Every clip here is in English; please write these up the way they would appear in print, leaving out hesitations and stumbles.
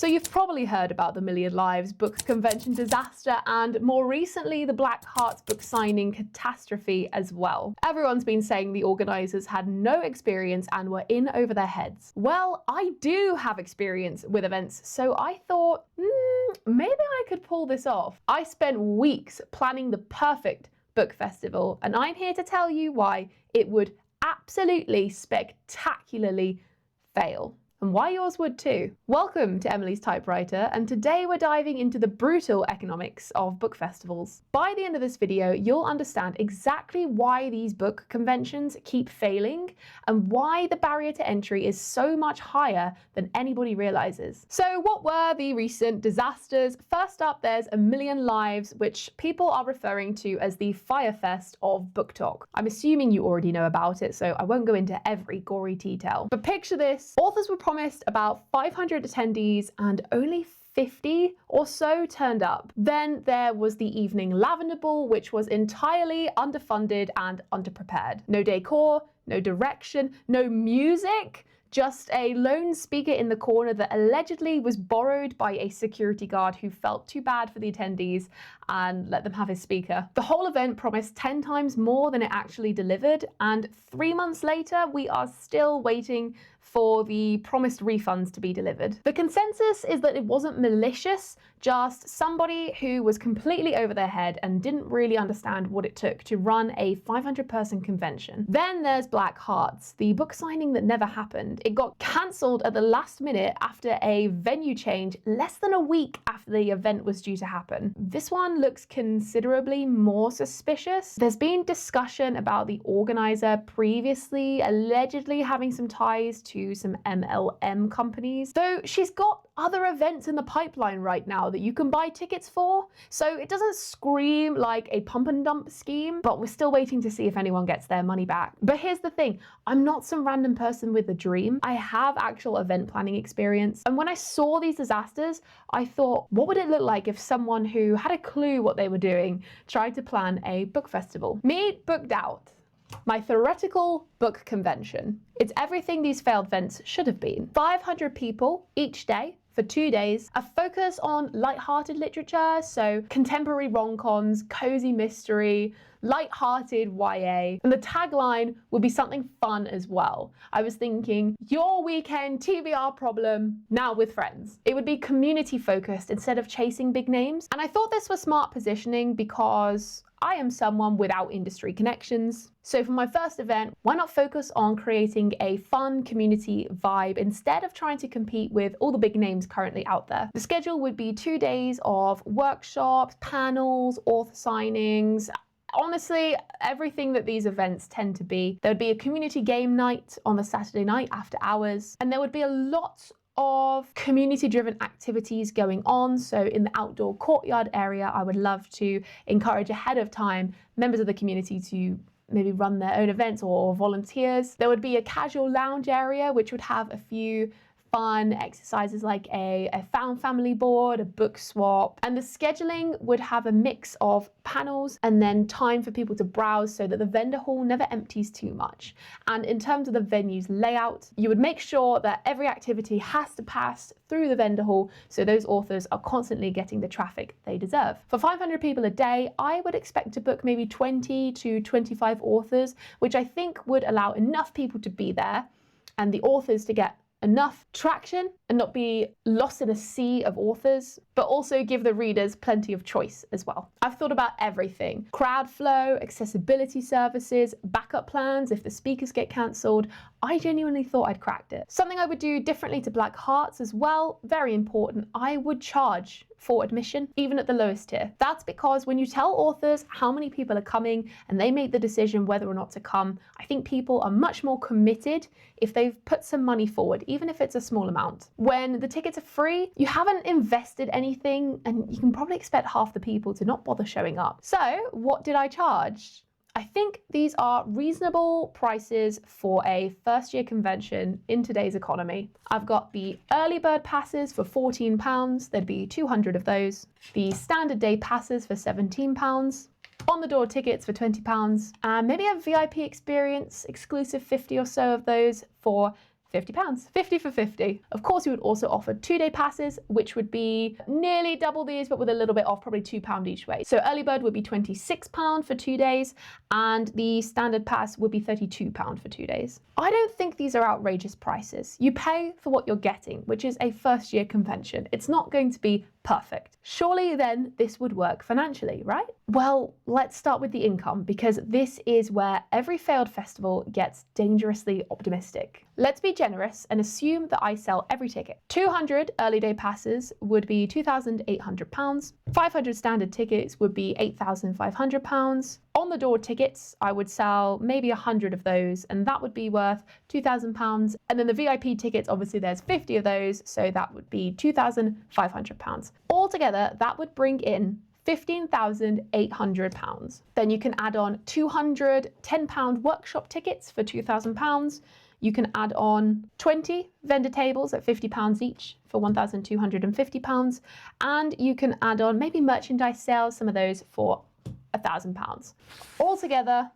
So you've probably heard about the Million Lives book convention disaster and more recently the Black Hearts book signing catastrophe as well. Everyone's been saying the organisers had no experience and were in over their heads. Well, I do have experience with events, so I thought, maybe I could pull this off. I spent weeks planning the perfect book festival, and I'm here to tell you why it would absolutely spectacularly fail. And why yours would too. Welcome to Emily's Typewriter, and today we're diving into the brutal economics of book festivals. By the end of this video, you'll understand exactly why these book conventions keep failing and why the barrier to entry is so much higher than anybody realizes. So what were the recent disasters? First up, there's A Million Lives, which people are referring to as the Firefest of book talk. I'm assuming you already know about it, so I won't go into every gory detail. But picture this, authors were promised about 500 attendees and only 50 or so turned up. Then there was the Evening Lavender Ball, which was entirely underfunded and underprepared. No decor, no direction, no music, just a lone speaker in the corner that allegedly was borrowed by a security guard who felt too bad for the attendees and let them have his speaker. The whole event promised 10 times more than it actually delivered, and 3 months later, we are still waiting for the promised refunds to be delivered. The consensus is that it wasn't malicious, just somebody who was completely over their head and didn't really understand what it took to run a 500-person convention. Then there's Black Hearts, the book signing that never happened. It got cancelled at the last minute after a venue change less than a week after the event was due to happen. This one looks considerably more suspicious. There's been discussion about the organizer previously allegedly having some ties to some MLM companies, though she's got other events in the pipeline right now that you can buy tickets for, so it doesn't scream like a pump and dump scheme, but we're still waiting to see if anyone gets their money back. But here's the thing, I'm not some random person with a dream. I have actual event planning experience, and when I saw these disasters, I thought, what would it look like if someone who had a clue what they were doing tried to plan a book festival? Me booked out. My theoretical book convention. It's everything these failed events should have been. 500 people each day for 2 days, a focus on light-hearted literature, so contemporary rom-coms, cozy mystery, light-hearted YA, and the tagline would be something fun as well. I was thinking, your weekend TBR problem, now with friends. It would be community-focused instead of chasing big names, and I thought this was smart positioning because I am someone without industry connections. So for my first event, why not focus on creating a fun community vibe instead of trying to compete with all the big names currently out there? The schedule would be 2 days of workshops, panels, author signings, honestly, everything that these events tend to be. There would be a community game night on the Saturday night after hours, and there would be a lot of community-driven activities going on. So in the outdoor courtyard area, I would love to encourage ahead of time members of the community to maybe run their own events or volunteers. There would be a casual lounge area, which would have a few fun exercises like a found family board, a book swap, and the scheduling would have a mix of panels and then time for people to browse so that the vendor hall never empties too much. And in terms of the venue's layout, you would make sure that every activity has to pass through the vendor hall so those authors are constantly getting the traffic they deserve. For 500 people a day, I would expect to book maybe 20 to 25 authors, which I think would allow enough people to be there and the authors to get enough traction and not be lost in a sea of authors, but also give the readers plenty of choice as well. I've thought about everything: crowd flow, accessibility services, backup plans if the speakers get cancelled. I genuinely thought I'd cracked it. Something I would do differently to Black Hearts as well, very important, I would charge for admission, even at the lowest tier. That's because when you tell authors how many people are coming and they make the decision whether or not to come, I think people are much more committed if they've put some money forward, even if it's a small amount. When the tickets are free, you haven't invested anything and you can probably expect half the people to not bother showing up. So what did I charge? I think these are reasonable prices for a first-year convention in today's economy. I've got the early bird passes for £14, there'd be 200 of those. The standard day passes for £17. On-the-door tickets for £20, and maybe a VIP experience, exclusive 50 or so of those for £50, 50 for 50. Of course, we would also offer 2-day passes, which would be nearly double these, but with a little bit off, probably £2 each way. So early bird would be £26 for 2 days, and the standard pass would be £32 for 2 days. I don't think these are outrageous prices. You pay for what you're getting, which is a first-year convention. It's not going to be perfect. Surely then this would work financially, right? Well, let's start with the income, because this is where every failed festival gets dangerously optimistic. Let's be generous and assume that I sell every ticket. 200 early day passes would be £2,800. 500 standard tickets would be £8,500. On the door tickets, I would sell maybe 100 of those, and that would be worth £2,000. And then the VIP tickets, obviously there's 50 of those, so that would be £2,500. Altogether, that would bring in £15,800. Then you can add on 200 £10 workshop tickets for £2,000. You can add on 20 vendor tables at £50 each for £1,250. And you can add on maybe merchandise sales, some of those for £1,000. Altogether,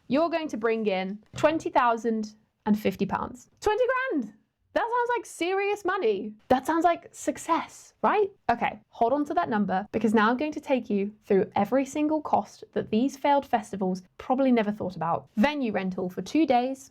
you're going to bring in £20,050. 20 grand! That sounds like serious money. That sounds like success, right? Okay, hold on to that number, because now I'm going to take you through every single cost that these failed festivals probably never thought about. Venue rental for 2 days,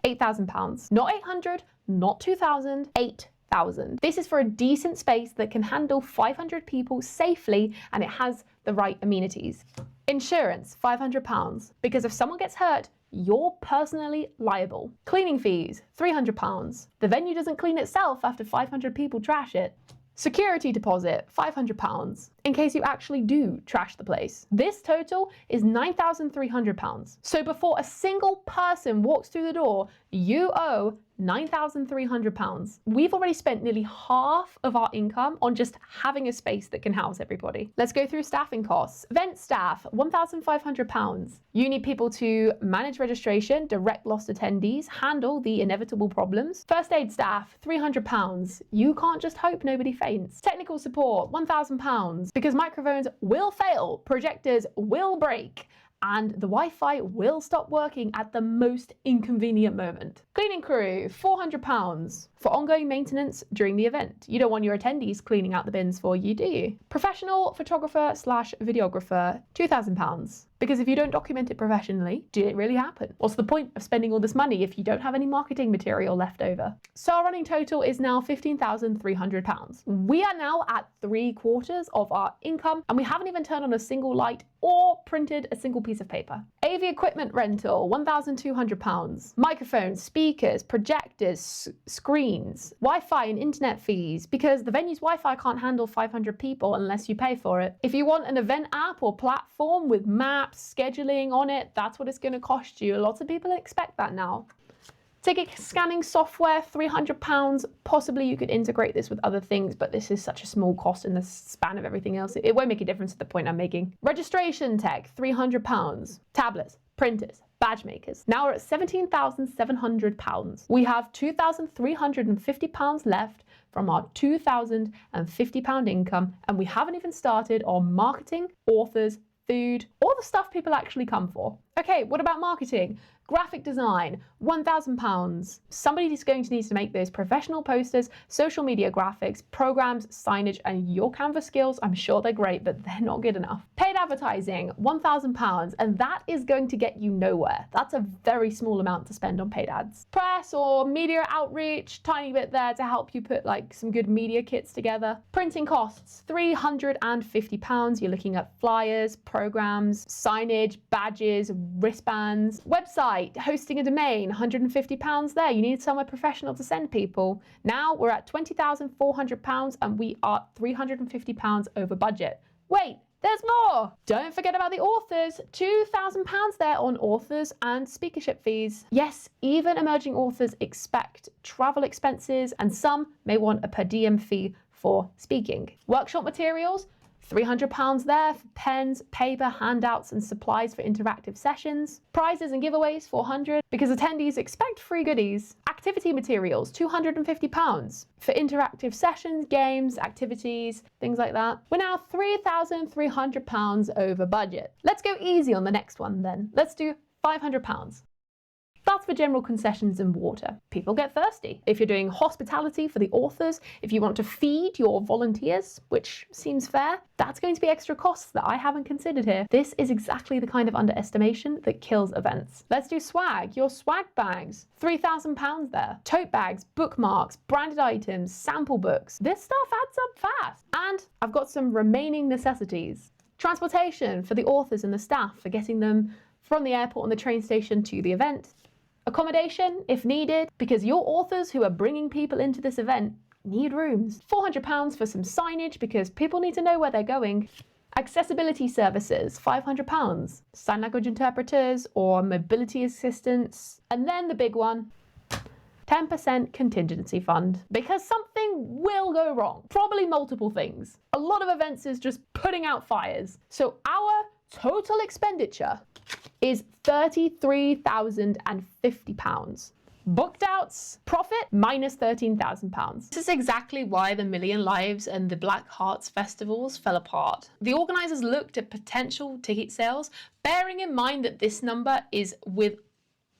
£8,000. Not 800, not 2,000, 8,000. This is for a decent space that can handle 500 people safely, and it has the right amenities. Insurance, £500, because if someone gets hurt, you're personally liable. Cleaning fees, £300. The venue doesn't clean itself after 500 people trash it. Security deposit, £500, in case you actually do trash the place. This total is £9,300. So before a single person walks through the door, you owe £9,300. We've already spent nearly half of our income on just having a space that can house everybody. Let's go through staffing costs. Event staff, £1,500. You need people to manage registration, direct lost attendees, handle the inevitable problems. First aid staff, £300. You can't just hope nobody faints. Technical support, £1,000, because microphones will fail, projectors will break, and the Wi-Fi will stop working at the most inconvenient moment. Cleaning crew, £400 for ongoing maintenance during the event. You don't want your attendees cleaning out the bins for you, do you? Professional photographer / videographer, £2,000. Because if you don't document it professionally, did it really happen? What's the point of spending all this money if you don't have any marketing material left over? So our running total is now £15,300. We are now at 3/4 of our income, and we haven't even turned on a single light or printed a single piece of paper. AV equipment rental, £1,200. Microphones, speakers, projectors, screens, Wi-Fi and internet fees, because the venue's Wi-Fi can't handle 500 people unless you pay for it. If you want an event app or platform with maps, scheduling on it, that's what it's going to cost you. Lots of people expect that now. Ticket scanning software, £300. Possibly you could integrate this with other things, but this is such a small cost in the span of everything else. It won't make a difference at the point I'm making. Registration tech, £300. Tablets, printers, badge makers. Now we're at £17,700. We have £2,350 left from our £2,050 income, and we haven't even started on marketing, authors, food, all the stuff people actually come for. Okay, what about marketing? Graphic design, £1,000. Somebody's going to need to make those professional posters, social media graphics, programs, signage, and your Canva skills, I'm sure they're great, but they're not good enough. Paid advertising, £1,000, and that is going to get you nowhere. That's a very small amount to spend on paid ads. Press or media outreach, tiny bit there to help you put like some good media kits together. Printing costs, £350. You're looking at flyers, programs, signage, badges, wristbands. Website, hosting a domain, £150 there. You need somewhere professional to send people. Now we're at £20,400 and we are £350 over budget. Wait, there's more! Don't forget about the authors. £2,000 there on authors and speakership fees. Yes, even emerging authors expect travel expenses, and some may want a per diem fee for speaking. Workshop materials, £300 there for pens, paper, handouts, and supplies for interactive sessions. Prizes and giveaways, £400, because attendees expect free goodies. Activity materials, £250 for interactive sessions, games, activities, things like that. We're now £3,300 over budget. Let's go easy on the next one then. Let's do £500. That's for general concessions and water. People get thirsty. If you're doing hospitality for the authors, if you want to feed your volunteers, which seems fair, that's going to be extra costs that I haven't considered here. This is exactly the kind of underestimation that kills events. Let's do swag. Your swag bags, £3,000 there. Tote bags, bookmarks, branded items, sample books. This stuff adds up fast. And I've got some remaining necessities. Transportation for the authors and the staff for getting them from the airport and the train station to the event. Accommodation, if needed, because your authors who are bringing people into this event need rooms. £400 for some signage because people need to know where they're going. Accessibility services, £500. Sign language interpreters or mobility assistants. And then the big one, 10% contingency fund, because something will go wrong. Probably multiple things. A lot of events is just putting out fires. So our total expenditure is £33,050. Booked outs, profit, minus £13,000. This is exactly why the Million Lives and the Black Hearts festivals fell apart. The organisers looked at potential ticket sales, bearing in mind that this number is with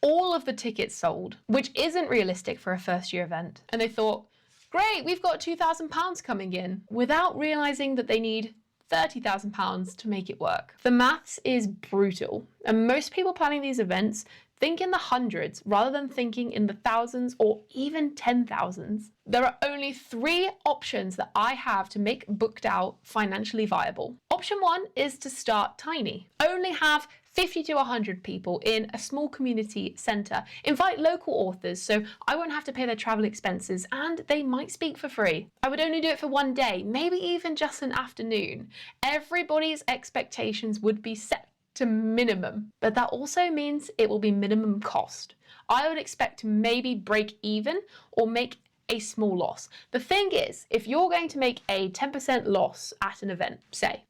all of the tickets sold, which isn't realistic for a first-year event. And they thought, great, we've got £2,000 coming in, without realising that they need £30,000 to make it work. The maths is brutal, and most people planning these events think in the hundreds rather than thinking in the thousands or even 10,000s. There are only 3 options that I have to make booked out financially viable. Option 1 is to start tiny. Only have 50 to 100 people in a small community centre. Invite local authors so I won't have to pay their travel expenses and they might speak for free. I would only do it for one day, maybe even just an afternoon. Everybody's expectations would be set to minimum, but that also means it will be minimum cost. I would expect to maybe break even or make a small loss. The thing is, if you're going to make a 10% loss at an event, say,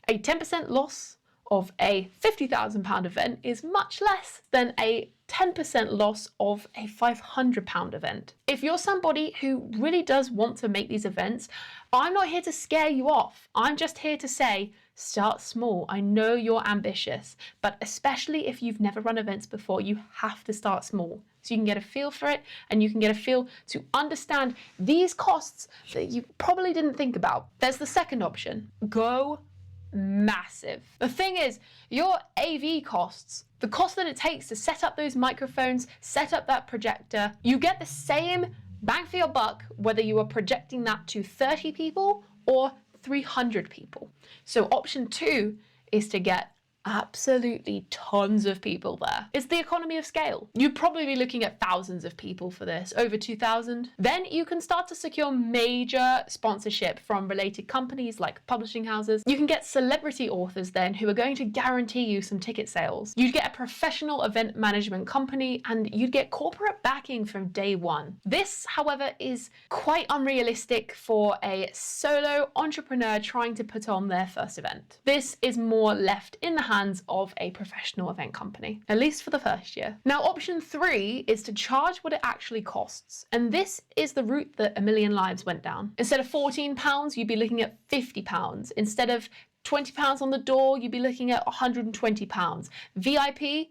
a 10% loss of a £50,000 event is much less than a 10% loss of a £500 event. If you're somebody who really does want to make these events, I'm not here to scare you off. I'm just here to say, start small. I know you're ambitious, but especially if you've never run events before, you have to start small so you can get a feel for it and you can get a feel to understand these costs that you probably didn't think about. There's the second option. Go massive. The thing is, your AV costs, the cost that it takes to set up those microphones, set up that projector, you get the same bang for your buck whether you are projecting that to 30 people or 300 people. So option 2 is to get absolutely tons of people there. It's the economy of scale. You'd probably be looking at thousands of people for this, over 2,000. Then you can start to secure major sponsorship from related companies like publishing houses. You can get celebrity authors then who are going to guarantee you some ticket sales. You'd get a professional event management company and you'd get corporate backing from day one. This, however, is quite unrealistic for a solo entrepreneur trying to put on their first event. This is more left in the hands of a professional event company, at least for the first year. Now, option 3 is to charge what it actually costs. And this is the route that A Million Lives went down. Instead of £14, you'd be looking at £50. Instead of £20 on the door, you'd be looking at £120. VIP,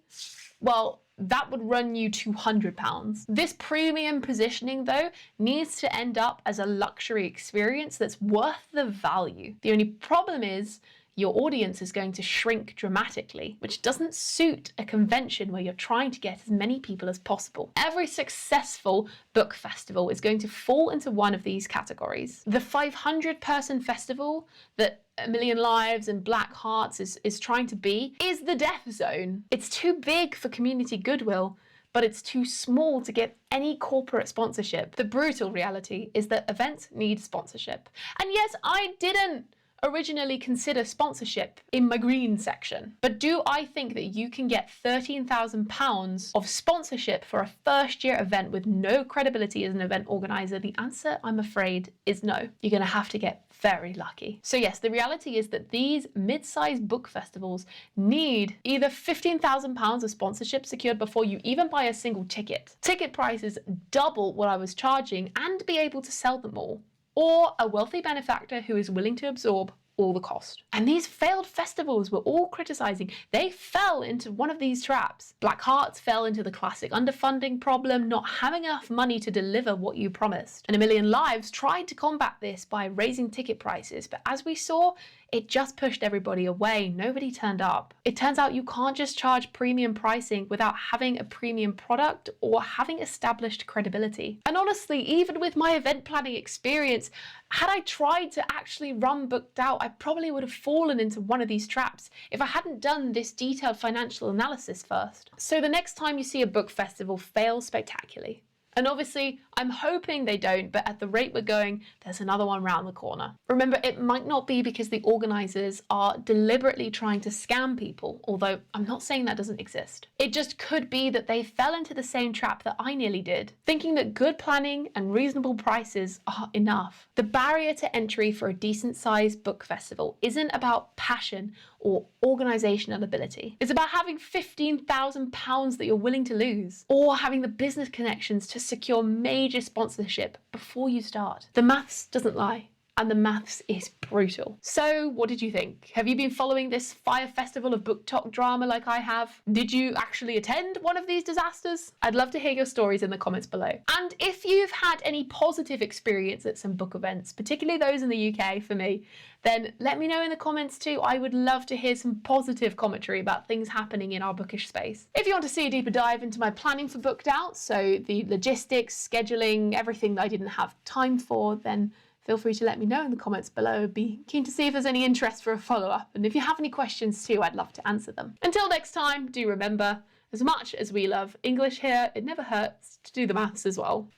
well, that would run you £200. This premium positioning, though, needs to end up as a luxury experience that's worth the value. The only problem is your audience is going to shrink dramatically, which doesn't suit a convention where you're trying to get as many people as possible. Every successful book festival is going to fall into one of these categories. The 500-person festival that A Million Lives and Black Hearts is trying to be is the death zone. It's too big for community goodwill, but it's too small to get any corporate sponsorship. The brutal reality is that events need sponsorship. And yes, I didn't originally consider sponsorship in my green section. But do I think that you can get £13,000 of sponsorship for a first year event with no credibility as an event organizer? The answer, I'm afraid, is no. You're going to have to get very lucky. So yes, the reality is that these mid-sized book festivals need either £15,000 of sponsorship secured before you even buy a single ticket. Ticket prices double what I was charging and be able to sell them all. Or a wealthy benefactor who is willing to absorb all the cost. And these failed festivals were all criticizing. They fell into one of these traps. Black Hearts fell into the classic underfunding problem, not having enough money to deliver what you promised. And A Million Lives tried to combat this by raising ticket prices, but as we saw, it just pushed everybody away. Nobody turned up. It turns out you can't just charge premium pricing without having a premium product or having established credibility. And honestly, even with my event planning experience, had I tried to actually run Booked Out, I probably would have fallen into one of these traps if I hadn't done this detailed financial analysis first. So the next time you see a book festival fail spectacularly, and obviously, I'm hoping they don't, but at the rate we're going, there's another one round the corner. Remember, it might not be because the organisers are deliberately trying to scam people, although I'm not saying that doesn't exist. It just could be that they fell into the same trap that I nearly did, thinking that good planning and reasonable prices are enough. The barrier to entry for a decent-sized book festival isn't about passion or organisational ability. It's about having £15,000 that you're willing to lose, or having the business connections to secure major sponsorship before you start. The maths doesn't lie. And the maths is brutal. So what did you think? Have you been following this fire festival of book talk drama like I have? Did you actually attend one of these disasters? I'd love to hear your stories in the comments below. And if you've had any positive experience at some book events, particularly those in the UK for me, then let me know in the comments too. I would love to hear some positive commentary about things happening in our bookish space. If you want to see a deeper dive into my planning for Booked Out, so the logistics, scheduling, everything that I didn't have time for, then feel free to let me know in the comments below. I'd be keen to see if there's any interest for a follow-up. And if you have any questions too, I'd love to answer them. Until next time, do remember, as much as we love English here, it never hurts to do the maths as well.